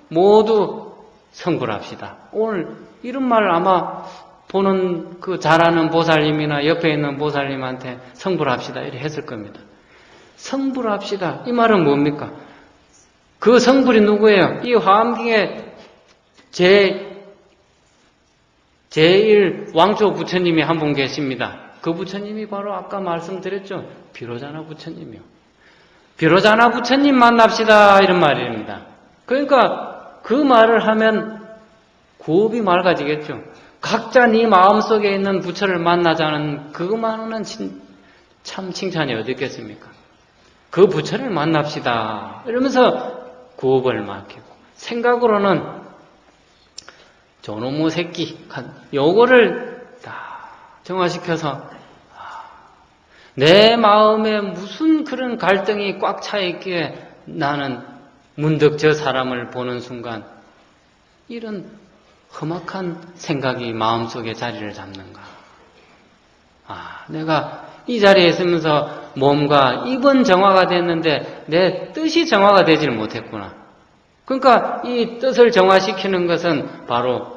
모두 성불합시다. 오늘 이런 말을 아마 보는 그 잘하는 보살님이나 옆에 있는 보살님한테 성불합시다 이렇게 했을 겁니다. 성불합시다. 이 말은 뭡니까? 그 성불이 누구예요? 이 화엄경에 제1 왕초 부처님이 한 분 계십니다. 그 부처님이 바로 아까 말씀드렸죠. 비로자나 부처님이요. 비로자나 부처님 만납시다 이런 말입니다. 그러니까 그 말을 하면 구업이 맑아지겠죠. 각자 네 마음속에 있는 부처를 만나자는 그것만은 참 칭찬이 어디 있겠습니까? 그 부처를 만납시다 이러면서 구업을 맡기고, 생각으로는 저놈의 새끼 요거를 다 정화시켜서 내 마음에 무슨 그런 갈등이 꽉 차 있기에 나는 문득 저 사람을 보는 순간 이런 험악한 생각이 마음속에 자리를 잡는가. 내가 이 자리에 있으면서 몸과 입은 정화가 됐는데 내 뜻이 정화가 되지를 못했구나. 그러니까 이 뜻을 정화시키는 것은 바로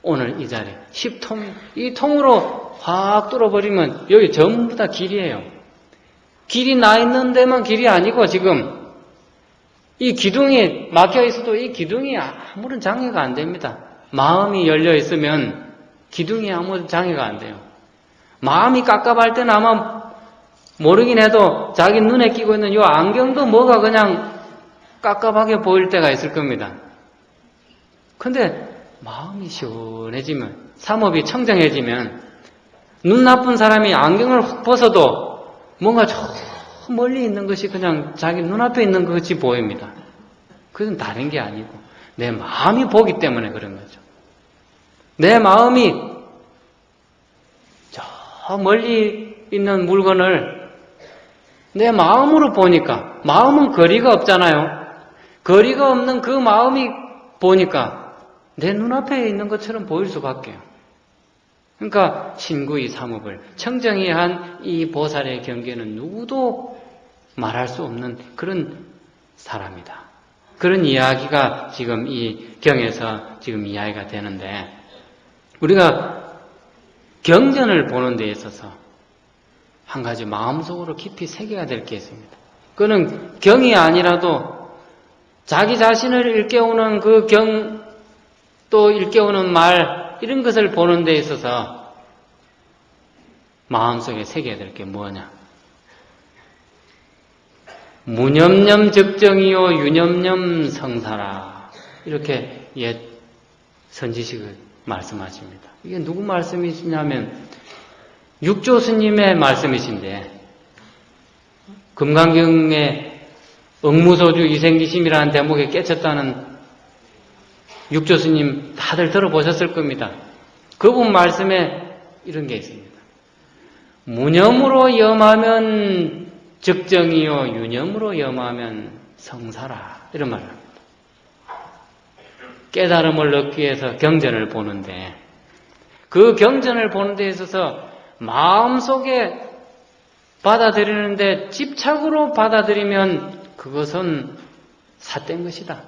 오늘 이 자리 10통, 이 통으로 확 뚫어버리면 여기 전부 다 길이에요. 길이 나 있는 데만 길이 아니고 지금 이 기둥이 막혀 있어도 이 기둥이 아무런 장애가 안 됩니다. 마음이 열려 있으면 기둥이 아무 장애가 안 돼요. 마음이 깝깝할 때는 아마 모르긴 해도 자기 눈에 끼고 있는 이 안경도 뭐가 그냥 깝깝하게 보일 때가 있을 겁니다. 근데 마음이 시원해지면, 삼업이 청정해지면 눈 나쁜 사람이 안경을 훅 벗어도 뭔가 저 멀리 있는 것이 그냥 자기 눈앞에 있는 것이 보입니다. 그건 다른 게 아니고 내 마음이 보기 때문에 그런 거죠. 내 마음이 저 멀리 있는 물건을 내 마음으로 보니까, 마음은 거리가 없잖아요. 거리가 없는 그 마음이 보니까 내 눈앞에 있는 것처럼 보일 수밖에요. 그러니까 신구이 삼업을 청정히 한 이 보살의 경계는 누구도 말할 수 없는 그런 사람이다. 그런 이야기가 지금 이 경에서 지금 이야기가 되는데, 우리가 경전을 보는 데 있어서 한 가지 마음속으로 깊이 새겨야 될 게 있습니다. 그는 경이 아니라도 자기 자신을 일깨우는 그 경, 또 일깨우는 말, 이런 것을 보는 데 있어서 마음속에 새겨야 될 게 뭐냐? 무념념 적정이요 유념념 성사라, 이렇게 옛 선지식을 말씀하십니다. 이게 누구 말씀이시냐면 육조 스님의 말씀이신데, 금강경의 억무소주 이생기심이라는 대목에 깨쳤다는 육조 스님 다들 들어보셨을 겁니다. 그분 말씀에 이런 게 있습니다. 무념으로 염하면 적정이요 유념으로 염하면 성사라, 이런 말을 합니다. 깨달음을 얻기 위해서 경전을 보는데, 그 경전을 보는 데 있어서 마음속에 받아들이는데 집착으로 받아들이면 그것은 삿된 것이다.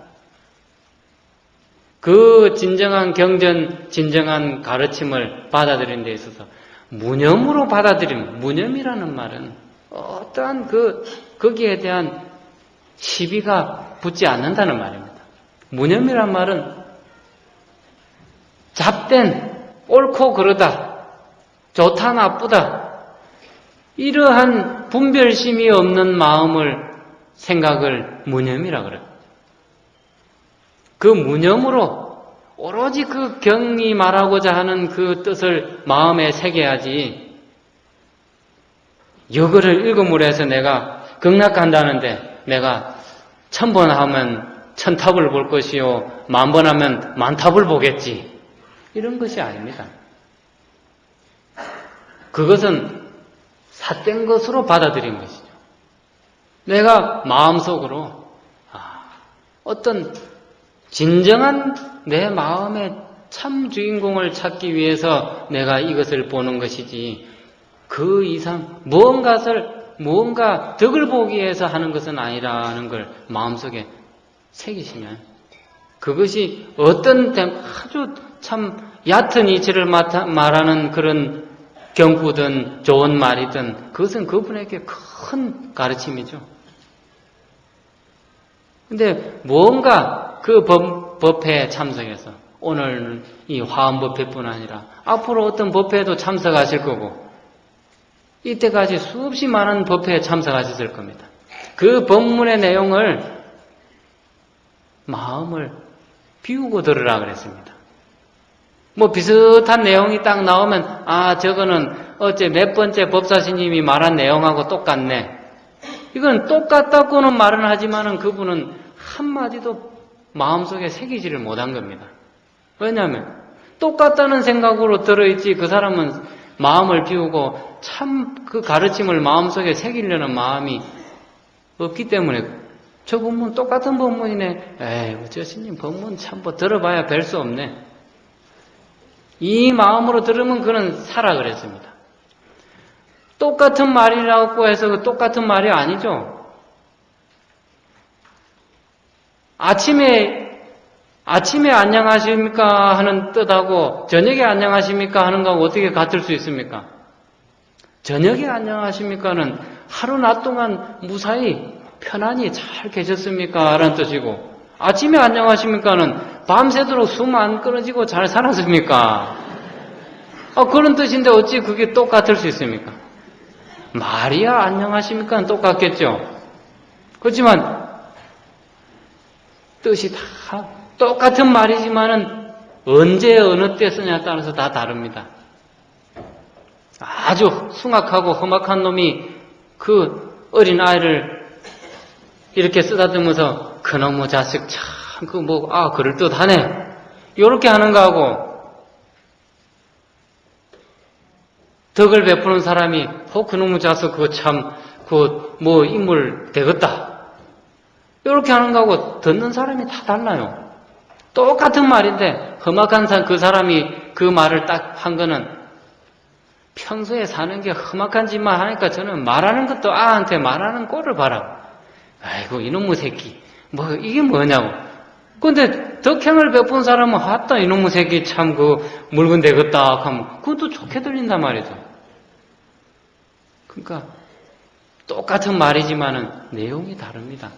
그 진정한 경전, 진정한 가르침을 받아들이는 데 있어서 무념으로 받아들이면, 무념이라는 말은 어떠한 거기에 대한 시비가 붙지 않는다는 말입니다. 무념이란 말은 잡된, 옳고 그르다, 좋다 나쁘다, 이러한 분별심이 없는 마음을, 생각을 무념이라 그래요. 그 무념으로 오로지 그 경이 말하고자 하는 그 뜻을 마음에 새겨야지, 여거를 읽음으로 해서 내가 극락한다는데 내가 1000번 하면 1000탑을 볼 것이요 10,000번 하면 10,000탑을 보겠지, 이런 것이 아닙니다. 그것은 삿된 것으로 받아들인 것이죠. 내가 마음속으로 어떤 진정한 내 마음의 참 주인공을 찾기 위해서 내가 이것을 보는 것이지, 그 이상 무언가 덕을 보기 위해서 하는 것은 아니라는 걸 마음속에 새기시면, 그것이 어떤 아주 참 얕은 이치를 말하는 그런 경구든 좋은 말이든 그것은 그분에게 큰 가르침이죠. 근데 무언가 그 법회에 참석해서, 오늘 이 화엄법회뿐 아니라 앞으로 어떤 법회에도 참석하실 거고, 이때까지 수없이 많은 법회에 참석하셨을 겁니다. 그 법문의 내용을 마음을 비우고 들으라 그랬습니다. 뭐 비슷한 내용이 딱 나오면 저거는 어째 몇 번째 법사스님이 말한 내용하고 똑같네. 이건 똑같다고는 말은 하지만은 그분은 한마디도 마음속에 새기지를 못한 겁니다. 왜냐하면 똑같다는 생각으로 들어있지 그 사람은 마음을 비우고 참 그 가르침을 마음속에 새기려는 마음이 없기 때문에 저 법문 똑같은 법문이네. 에이, 저 스님 법문 참 뭐 들어봐야 별 수 없네. 이 마음으로 들으면 그는 사라 그랬습니다. 똑같은 말이라고 해서 그 똑같은 말이 아니죠. 아침에 안녕하십니까 하는 뜻하고 저녁에 안녕하십니까 하는 거하고 어떻게 같을 수 있습니까? 저녁에 안녕하십니까는 하루 낮 동안 무사히 편안히 잘 계셨습니까? 라는 뜻이고 아침에 안녕하십니까는 밤새도록 숨 안 끊어지고 잘 살았습니까? 그런 뜻인데 어찌 그게 똑같을 수 있습니까? 말이야 안녕하십니까는 똑같겠죠. 그렇지만 뜻이 다 똑같은 말이지만은 언제 어느 때 쓰냐에 따라서 다 다릅니다. 아주 숭악하고 험악한 놈이 그 어린 아이를 이렇게 쓰다듬으면서 그놈의 자식 참 그럴듯하네 이렇게 하는 거하고 덕을 베푸는 사람이 그놈의 자식 그거 참 인물 되겠다 이렇게 하는 거하고 듣는 사람이 다 달라요. 똑같은 말인데 험악한 그 사람이 그 말을 딱 한 거는 평소에 사는 게 험악한 짓만 하니까 저는 말하는 것도 아한테 말하는 꼴을 봐라. 아이고 이놈의 새끼 이게 뭐냐고. 근데 덕행을 베푼 사람은 아따 이놈의 새끼 참 물건 되겠다 하면 그것도 좋게 들린단 말이죠. 그러니까 똑같은 말이지만은 내용이 다릅니다.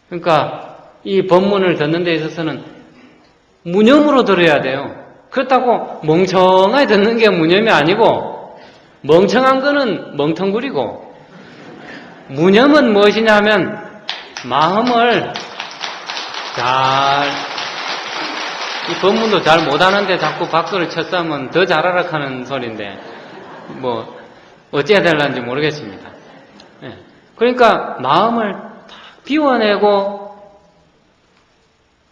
그러니까 이 법문을 듣는 데 있어서는 무념으로 들어야 돼요. 그렇다고 멍청하게 듣는 게 무념이 아니고 멍청한 거는 멍텅구리고 무념은 무엇이냐면 마음을 이 법문도 잘 못하는데 자꾸 박수를 쳤으면 더 잘하라 하는 소리인데 어찌해야 될는지 모르겠습니다. 그러니까 마음을 비워내고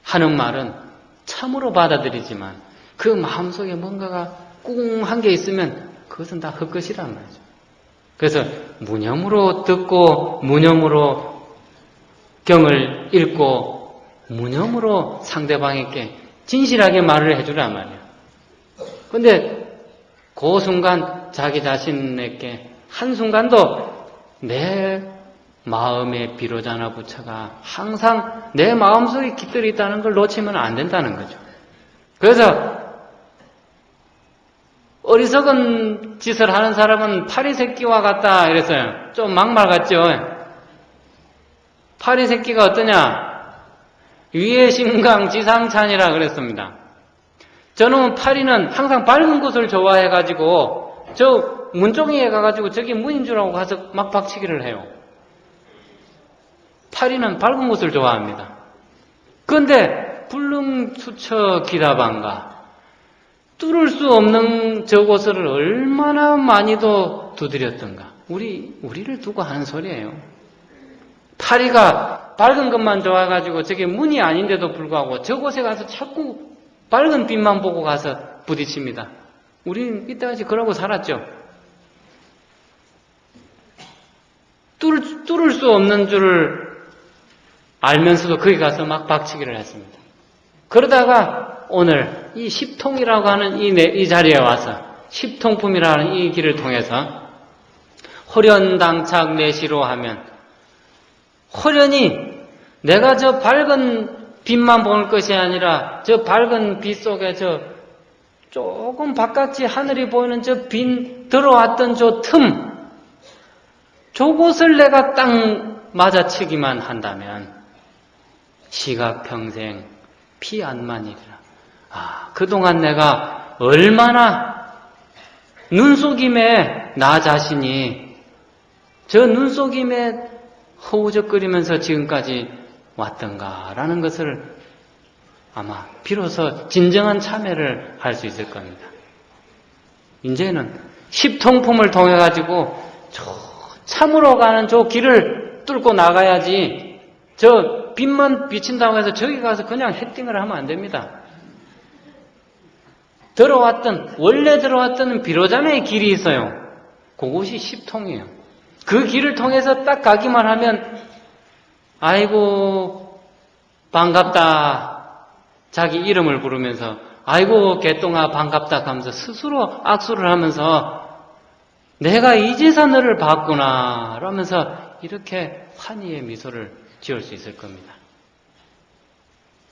하는 말은 참으로 받아들이지만 그 마음속에 뭔가가 꿍한 게 있으면 그것은 다 헛것이란 말이죠. 그래서 무념으로 듣고 무념으로 경을 읽고 무념으로 상대방에게 진실하게 말을 해주란 말이에요. 근데 그 순간 자기 자신에게 한순간도 내 마음의 비로자나 부처가 항상 내 마음속에 깃들어 있다는 걸 놓치면 안 된다는 거죠. 그래서 어리석은 짓을 하는 사람은 파리새끼와 같다 이랬어요. 좀 막말 같죠? 파리새끼가 어떠냐? 위에 심강 지상찬이라 그랬습니다. 저놈은 파리는 항상 밝은 곳을 좋아해가지고 저 문종이에 가가지고 저기 문인 줄 알고 가서 막 박치기를 해요. 파리는 밝은 곳을 좋아합니다. 그런데 불능수처 기다반가 뚫을 수 없는 저곳을 얼마나 많이도 두드렸던가. 우리를 두고 하는 소리예요. 파리가 밝은 것만 좋아가지고 저게 문이 아닌데도 불구하고 저곳에 가서 자꾸 밝은 빛만 보고 가서 부딪힙니다. 우리는 이때까지 그러고 살았죠. 뚫을 수 없는 줄을 알면서도 거기 가서 막 박치기를 했습니다. 그러다가 오늘 이 십통이라고 하는 이 자리에 와서 십통품이라는 이 길을 통해서 호련당착 내시로 하면 호련히 내가 저 밝은 빛만 보는 것이 아니라 저 밝은 빛 속에 저 조금 바깥이 하늘이 보이는 저 빈 들어왔던 저 틈 저곳을 내가 딱 맞아치기만 한다면 시각평생 피안만이리라. 그동안 내가 얼마나 눈속임에 나 자신이 저 눈속임에 허우적거리면서 지금까지 왔던가라는 것을 아마 비로소 진정한 참회를 할 수 있을 겁니다. 이제는 십통품을 통해 가지고 참으로 가는 저 길을 뚫고 나가야지 저 빛만 비친다고 해서 저기 가서 그냥 헤딩을 하면 안 됩니다. 원래 들어왔던 비로자나의 길이 있어요. 그것이 십통이에요. 그 길을 통해서 딱 가기만 하면 아이고 반갑다. 자기 이름을 부르면서 아이고 개똥아 반갑다 하면서 스스로 악수를 하면서 내가 이제서 너를 봤구나 라면서 이렇게 환희의 미소를 지을 수 있을 겁니다.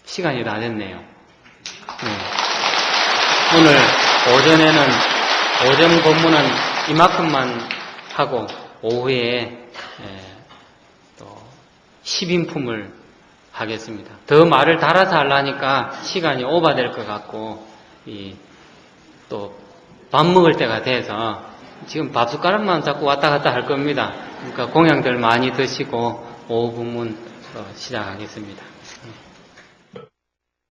시간이 다 됐네요. 오늘 오전 본문은 이만큼만 하고 오후에 또 10인품을 하겠습니다. 더 말을 달아서 하려니까 시간이 오버될 것 같고 또 밥 먹을 때가 돼서 지금 밥 숟가락만 자꾸 왔다 갔다 할 겁니다. 그러니까 공양들 많이 드시고 오후 본문 시작하겠습니다.